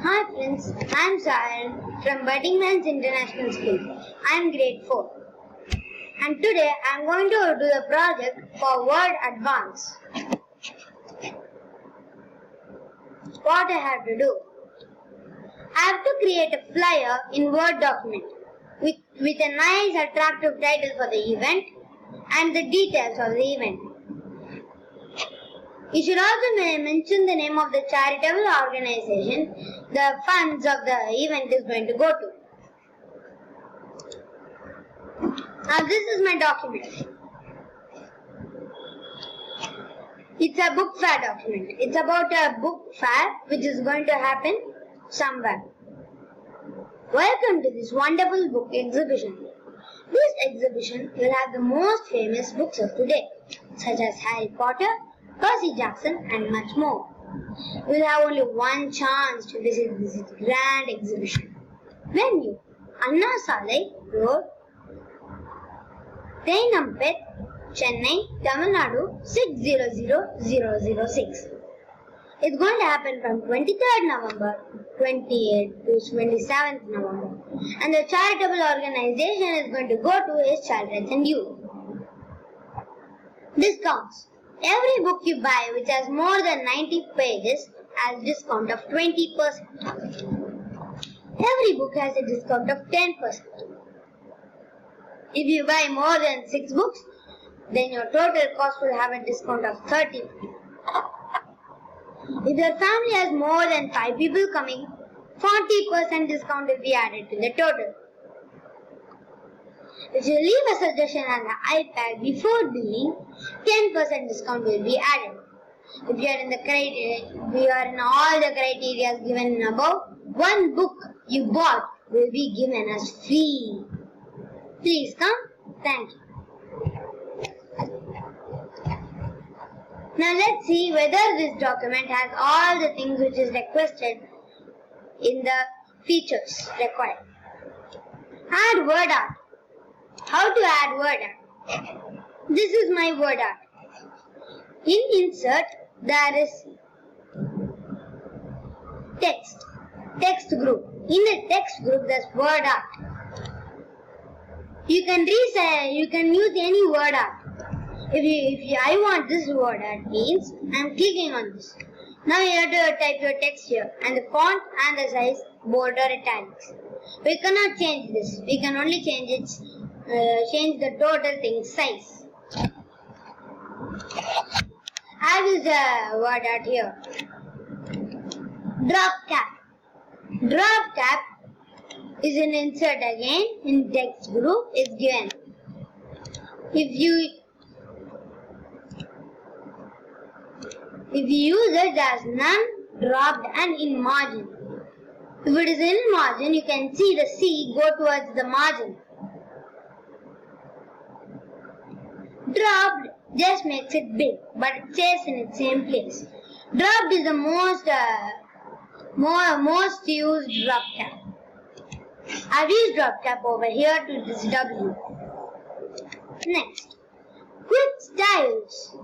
Hi friends, I am Sai Arun from Budding Man's International School. I am grade 4. And today I am going to do the project for Word Advance. What I have to do? I have to create a flyer in Word document with a nice attractive title for the event and the details of the event. You should also mention the name of the charitable organization the funds of the event is going to go to. Now this is my document. It's a book fair document. It's about a book fair which is going to happen somewhere. Welcome to this wonderful book exhibition. This exhibition will have the most famous books of today, such as Harry Potter, Percy Jackson and much more. We will have only one chance to visit this grand exhibition. Venue: Anna Salai Road, Tenampet, Chennai, Tamil Nadu 600006. It's going to happen from 23rd November, 28th to 27th November. And the charitable organization is going to go to is Children and Youth. Discounts. Every book you buy which has more than 90 pages has a discount of 20%. Every book has a discount of 10%. If you buy more than 6 books, then your total cost will have a discount of 30%. If your family has more than 5 people coming, 40% discount will be added to the total. If you leave a suggestion on the iPad before billing, 10% discount will be added. If you are in all the criteria given above, one book you bought will be given as free. Please come. Thank you. Now let's see whether this document has all the things which is requested in the features required. Add word art. How to add word art? This is my word art. In insert, there is text group. In the text group, there's word art. You can use any word art. If I want this word art means I'm clicking on this. Now you have to type your text here and the font and the size, bold or italics. We cannot change this. We can only change the total thing size. I use a word art here. Drop cap. Drop cap is an insert again in text group is given. If you use it as none, dropped and in margin. If it is in margin, you can see the C go towards the margin. Dropped just makes it big, but it stays in its same place. Dropped is the most used drop cap. I've used drop cap over here to this W. Next, quick styles.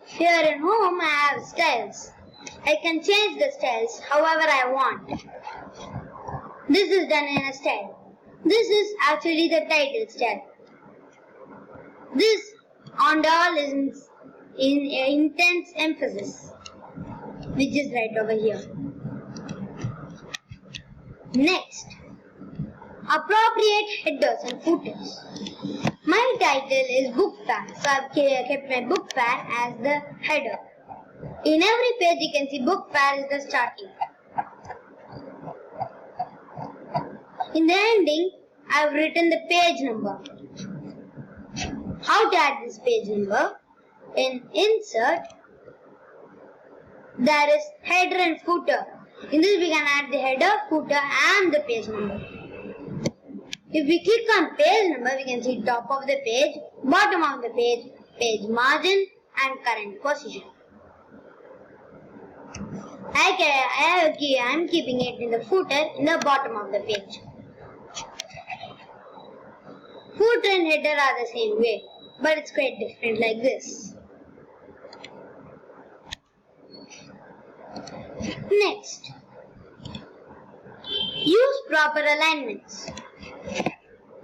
Here in home I have styles. I can change the styles however I want. This is done in a style. This is actually the title style. This on all is in intense emphasis, which is right over here. Next, appropriate headers and footers. My title is book fair, so I've kept my book fair as the header. In every page you can see book fair is the starting. In the ending, I've written the page number. How to add this page number? In insert, there is header and footer. In this we can add the header, footer and the page number. If we click on page number, we can see top of the page, bottom of the page, page margin and current position. I'm keeping it in the footer in the bottom of the page. Footer and header are the same way, but it's quite different like this. Next, Use proper alignments.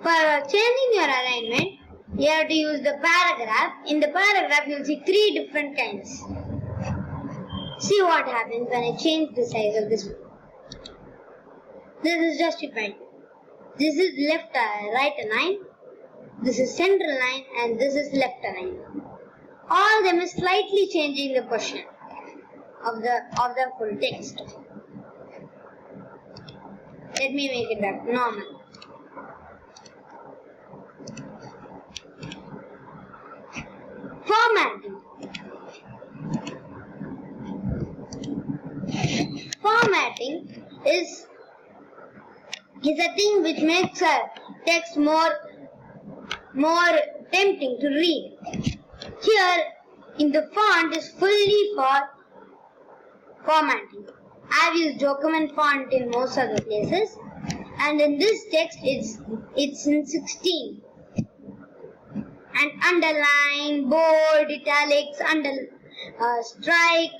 For changing your alignment, you have to use the paragraph. In the paragraph, you'll see 3 different kinds. See what happens when I change the size of this one. This is justified. This is left right align. This is center line, and this is left align. All of them is slightly changing the position of the full text. Let me make it back normal. Formatting. Formatting is a thing which makes a text more tempting to read. Here, in the font is fully for formatting. I've used document font in most of the places, and in this text it's in 16. And underline, bold, italics, strike,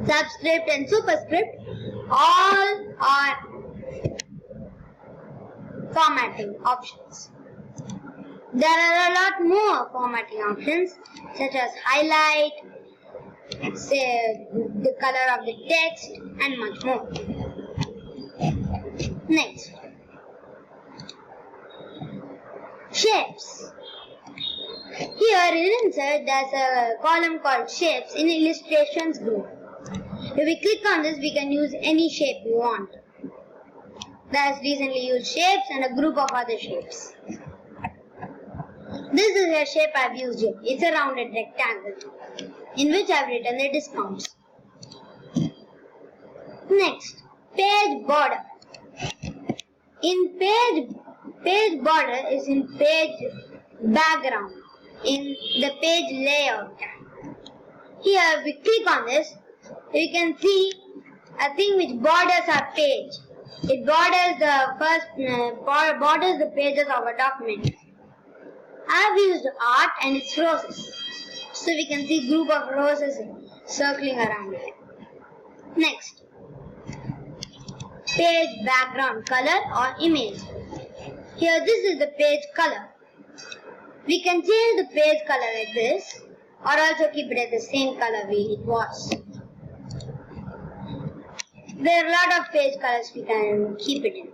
subscript and superscript, all are formatting options. There are a lot more formatting options, such as highlight, say the color of the text, and much more. Next, shapes. Here in insert, there's a column called shapes in illustrations group. If we click on this, we can use any shape we want. There's recently used shapes and a group of other shapes. This is a shape I've used here. It's a rounded rectangle in which I've written the discounts. Next, page border. In page border is in page background, in the page layout. Here we click on this, we can see a thing which borders our page. It borders the pages of a document. I've used art and its roses, so we can see group of roses circling around it. Next, page background color or image. Here this is the page color. We can change the page color like this, or also keep it at the same color it was. There are a lot of page colors we can keep it in.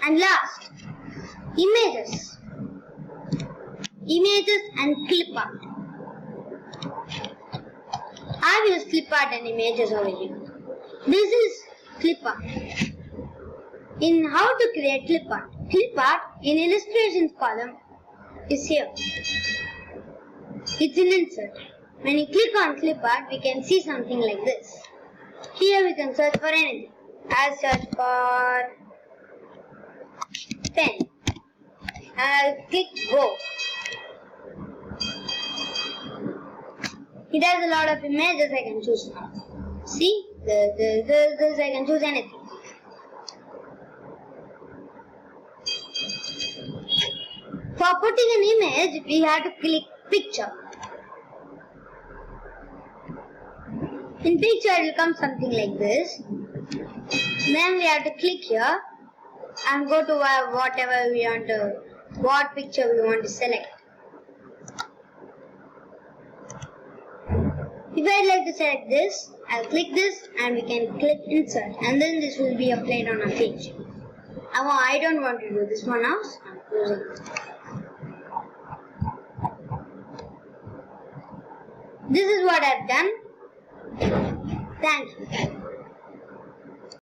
And last, images. Images and clip art. I've used clip art and images over here. This is clip art. In how to create clip art. Clip art in illustrations column is here. It's in insert. When you click on clip art, we can see something like this. Here we can search for anything. I'll search for pen. I'll click go. It has a lot of images I can choose from. See? This I can choose anything. For putting an image, we have to click picture. In picture, it will come something like this. Then we have to click here and go to whatever we want to, what picture we want to select. If I'd like to select this, I'll click this and we can click insert, and then this will be applied on our page. I don't want to do this one now, so I'm closing it. This is what I've done. Thank you.